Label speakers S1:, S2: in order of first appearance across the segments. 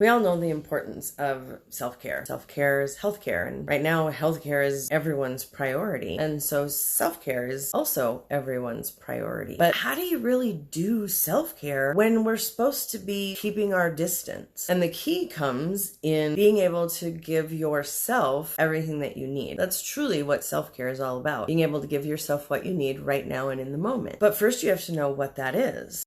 S1: We all know the importance of self-care. Self-care is healthcare, and right now healthcare is everyone's priority. And so self-care is also everyone's priority. But how do you really do self-care when we're supposed to be keeping our distance? And the key comes in being able to give yourself everything that you need. That's truly what self-care is all about. Being able to give yourself what you need right now and in the moment. But first you have to know what that is.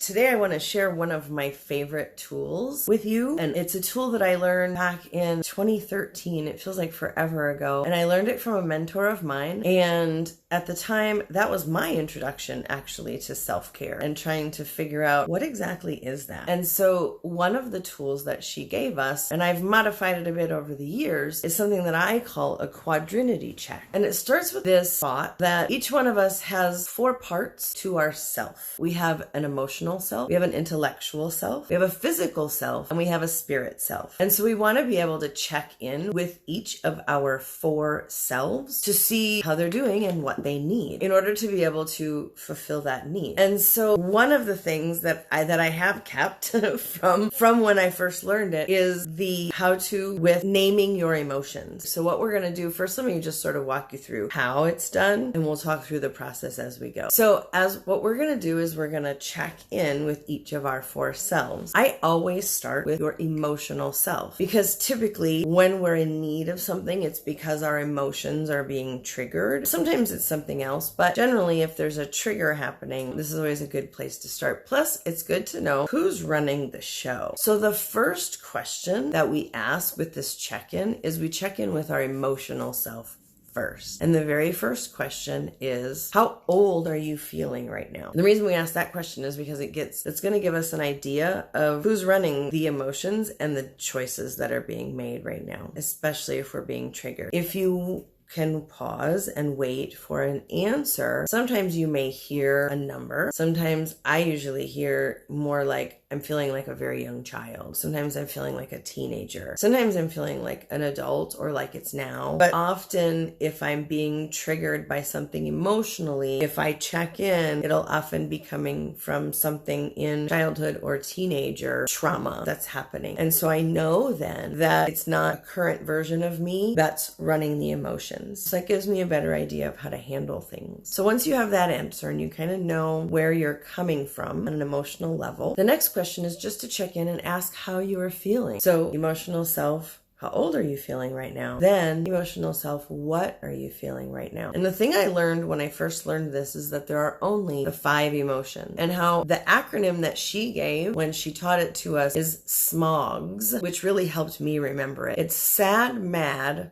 S1: Today I want to share one of my favorite tools with you, and it's a tool that I learned back in 2013. It feels like forever ago, and I learned it from a mentor of mine, and at the time that was my introduction actually to self-care and trying to figure out what exactly is that. And so one of the tools that she gave us, and I've modified it a bit over the years, is something that I call a Quadrinity check. And it starts with this thought that each one of us has 4 parts to ourself. We have an emotional self, we have an intellectual self, we have a physical self, and we have a spirit self. And so we want to be able to check in with each of our 4 selves to see how they're doing and what they need in order to be able to fulfill that need. And so one of the things that I have kept from when I first learned it is the how to with naming your emotions. So what we're going to do first, let me just sort of walk you through how it's done, and we'll talk through the process as we go. So as what we're going to do is we're going to check in with each of our 4 selves. I always start with your emotional self because typically when we're in need of something, it's because our emotions are being triggered. Sometimes it's something else, but generally if there's a trigger happening, this is always a good place to start. Plus, it's good to know who's running the show. So the first question that we ask with this check-in is we check in with our emotional self first. And the very first question is, how old are you feeling right now? And the reason we ask that question is because it's going to give us an idea of who's running the emotions and the choices that are being made right now, especially if we're being triggered. If you can pause and wait for an answer, sometimes you may hear a number. Sometimes I usually hear more like, I'm feeling like a very young child. Sometimes I'm feeling like a teenager. Sometimes I'm feeling like an adult or like it's now. But often if I'm being triggered by something emotionally, if I check in, it'll often be coming from something in childhood or teenager trauma that's happening. And so I know then that it's not a current version of me that's running the emotions. So that gives me a better idea of how to handle things. So once you have that answer and you kind of know where you're coming from on an emotional level, the next question is just to check in and ask how you are feeling. So emotional self, how old are you feeling right now? Then emotional self, what are you feeling right now? And the thing I learned when I first learned this is that there are only the 5 emotions, and how the acronym that she gave when she taught it to us is SMOGS, which really helped me remember it. It's sad, mad,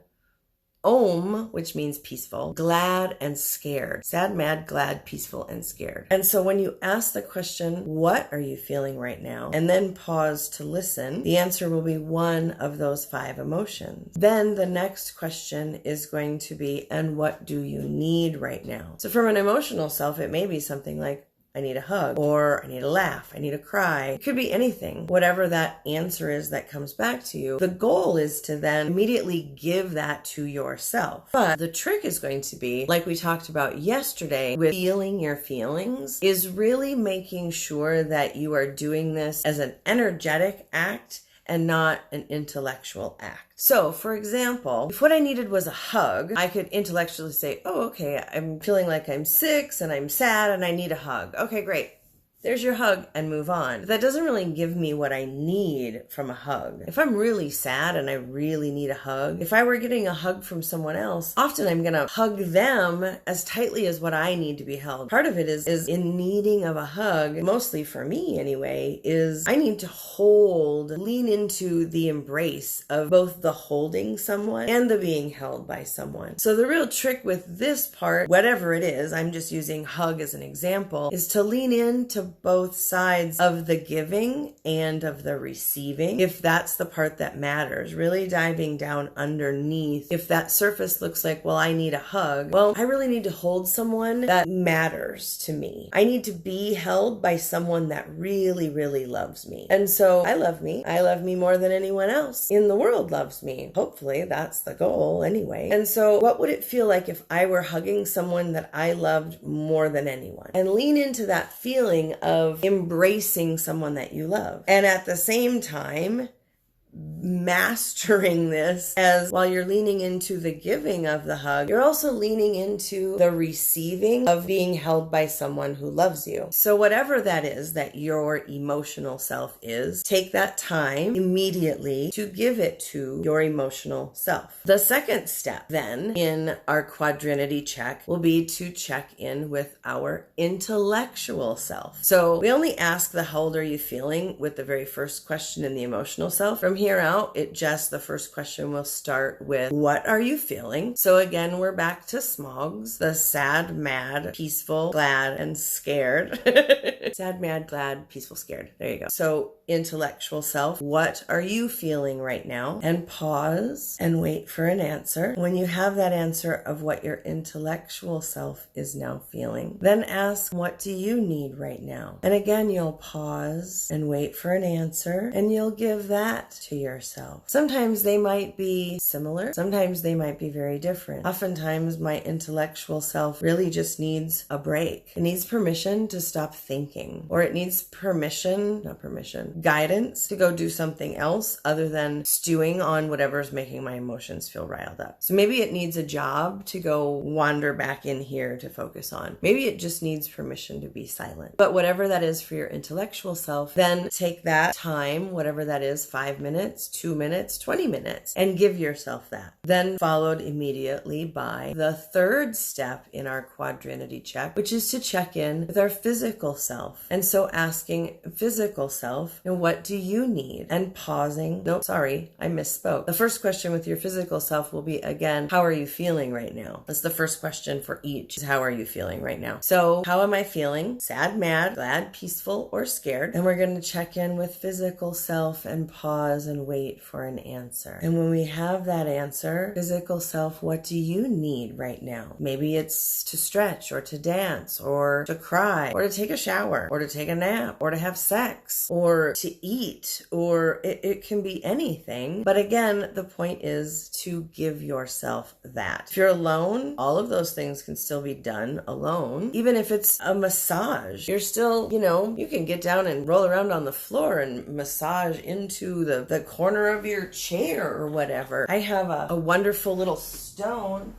S1: Holm, which means peaceful, glad, and scared. Sad, mad, glad, peaceful, and scared. And so when you ask the question, what are you feeling right now? And then pause to listen, the answer will be one of those 5 emotions. Then the next question is going to be, and what do you need right now? So from an emotional self, it may be something like, I need a hug, or I need a laugh, I need a cry. It could be anything. Whatever that answer is that comes back to you, the goal is to then immediately give that to yourself. But the trick is going to be, like we talked about yesterday with feeling your feelings, is really making sure that you are doing this as an energetic act and not an intellectual act. So, for example, if what I needed was a hug, I could intellectually say, oh, okay, I'm feeling like I'm 6 and I'm sad and I need a hug. Okay, great. There's your hug, and move on. But that doesn't really give me what I need from a hug. If I'm really sad and I really need a hug, if I were getting a hug from someone else, often I'm gonna hug them as tightly as what I need to be held. Part of it is in needing of a hug, mostly for me anyway, is I need to lean into the embrace of both the holding someone and the being held by someone. So the real trick with this part, whatever it is, I'm just using hug as an example, is to lean into both sides of the giving and of the receiving, if that's the part that matters, really diving down underneath. If that surface looks like, well, I need a hug, well, I really need to hold someone that matters to me. I need to be held by someone that really, really loves me. And so I love me. I love me more than anyone else in the world loves me. Hopefully that's the goal anyway. And so what would it feel like if I were hugging someone that I loved more than anyone? And lean into that feeling of embracing someone that you love. And at the same time, mastering this, as while you're leaning into the giving of the hug, you're also leaning into the receiving of being held by someone who loves you. So whatever that is that your emotional self is, take that time immediately to give it to your emotional self. The second step then in our Quadrinity check will be to check in with our intellectual self. So we only ask the how old are you feeling with the very first question in the emotional self. From here out, the first question will start with, what are you feeling? So again, we're back to Smogs, the sad, mad, peaceful, glad, and scared. Sad, mad, glad, peaceful, scared. There you go. So intellectual self, what are you feeling right now? And pause and wait for an answer. When you have that answer of what your intellectual self is now feeling, then ask, what do you need right now? And again, you'll pause and wait for an answer, and you'll give that to yourself. Sometimes they might be similar. Sometimes they might be very different. Oftentimes my intellectual self really just needs a break. It needs permission to stop thinking, or it needs guidance to go do something else other than stewing on whatever's making my emotions feel riled up. So maybe it needs a job to go wander back in here to focus on. Maybe it just needs permission to be silent. But whatever that is for your intellectual self, then take that time, whatever that is, 5 minutes, 2 minutes, 20 minutes, and give yourself that. Then followed immediately by the third step in our Quadrinity check, which is to check in with our physical self. And so asking physical self, and what do you need? And pausing. No, sorry, I misspoke. The first question with your physical self will be, again, how are you feeling right now? That's the first question for each, is how are you feeling right now? So how am I feeling? Sad, mad, glad, peaceful, or scared? And we're going to check in with physical self and pause and wait for an answer. And when we have that answer, physical self, what do you need right now? Maybe it's to stretch, or to dance, or to cry, or to take a shower, or to take a nap, or to have sex, or to eat, or it can be anything. But again, the point is to give yourself that. If you're alone, all of those things can still be done alone. Even if it's a massage, you're still, you can get down and roll around on the floor and massage into the corner of your chair or whatever. I have a wonderful little stone.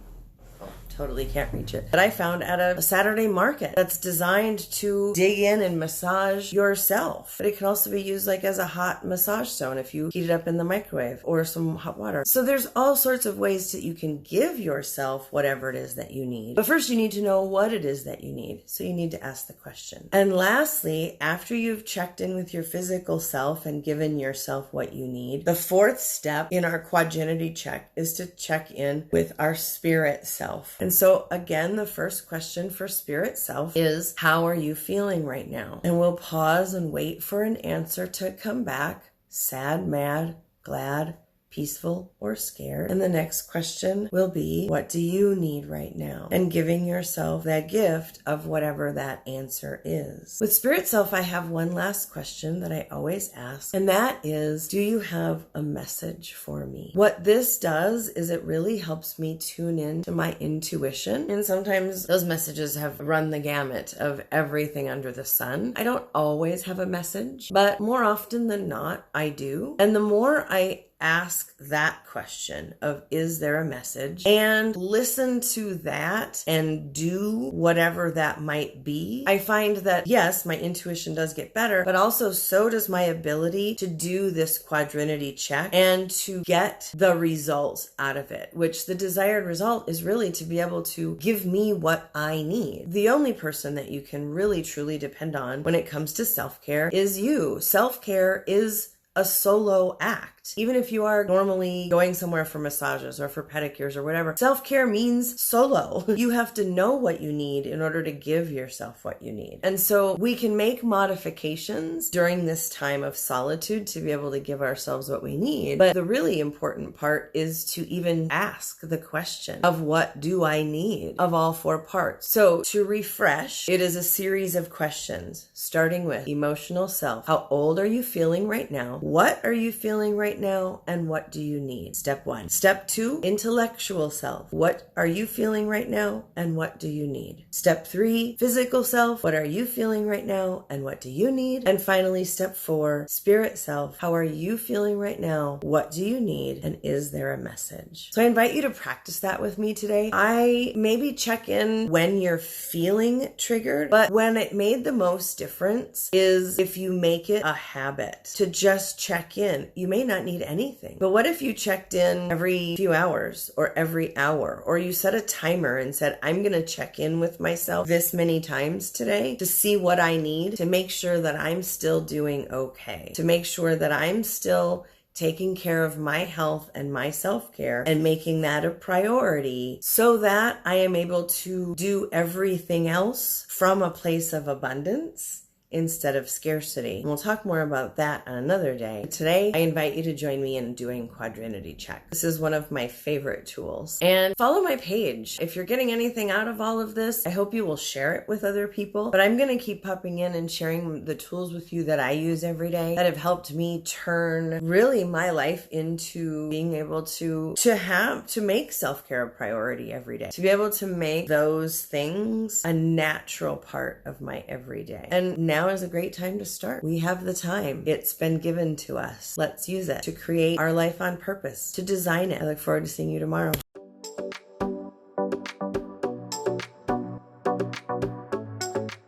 S1: Totally can't reach it, that I found at a Saturday market that's designed to dig in and massage yourself. But it can also be used like as a hot massage stone if you heat it up in the microwave, or some hot water. So there's all sorts of ways that you can give yourself whatever it is that you need. But first you need to know what it is that you need. So you need to ask the question. And lastly, after you've checked in with your physical self and given yourself what you need, the fourth step in our Quadrinity check is to check in with our spirit self. And so again, the first question for spirit self is, how are you feeling right now? And we'll pause and wait for an answer to come back. Sad, mad, glad, peaceful, or scared. And the next question will be, what do you need right now? And giving yourself that gift of whatever that answer is. With spirit self, I have one last question that I always ask, and that is, do you have a message for me? What this does is it really helps me tune in to my intuition. And sometimes those messages have run the gamut of everything under the sun. I don't always have a message, but more often than not, I do. And the more I ask that question of, is there a message, and listen to that and do whatever that might be, I find that yes, my intuition does get better, but also so does my ability to do this Quadrinity check and to get the results out of it, which the desired result is really to be able to give me what I need. The only person that you can really truly depend on when it comes to self-care is you. Self-care is a solo act. act. Even if you are normally going somewhere for massages or for pedicures or whatever, self-care means solo. You have to know what you need in order to give yourself what you need. And so we can make modifications during this time of solitude to be able to give ourselves what we need. But the really important part is to even ask the question of what do I need of all four parts. So to refresh, it is a series of questions, starting with emotional self. How old are you feeling right now? What are you feeling right now? And what do you need? Step 1. Step 2, intellectual self. What are you feeling right now? And what do you need? Step 3, physical self. What are you feeling right now? And what do you need? And finally, step 4, spirit self. How are you feeling right now? What do you need? And is there a message? So I invite you to practice that with me today. I maybe check in when you're feeling triggered, but when it made the most difference is if you make it a habit to just check in. You may not need anything, but what if you checked in every few hours or every hour, or you set a timer and said, I'm going to check in with myself this many times today to see what I need to make sure that I'm still doing okay, to make sure that I'm still taking care of my health and my self-care and making that a priority so that I am able to do everything else from a place of abundance instead of scarcity. And we'll talk more about that on another day. Today, I invite you to join me in doing Quadrinity check. This is one of my favorite tools. And follow my page. If you're getting anything out of all of this, I hope you will share it with other people. But I'm going to keep popping in and sharing the tools with you that I use every day that have helped me turn really my life into being able to make self-care a priority every day. To be able to make those things a natural part of my everyday. And now is a great time to start. We have the time. It's been given to us. Let's use it to create our life on purpose, to design it. I look forward to seeing you tomorrow.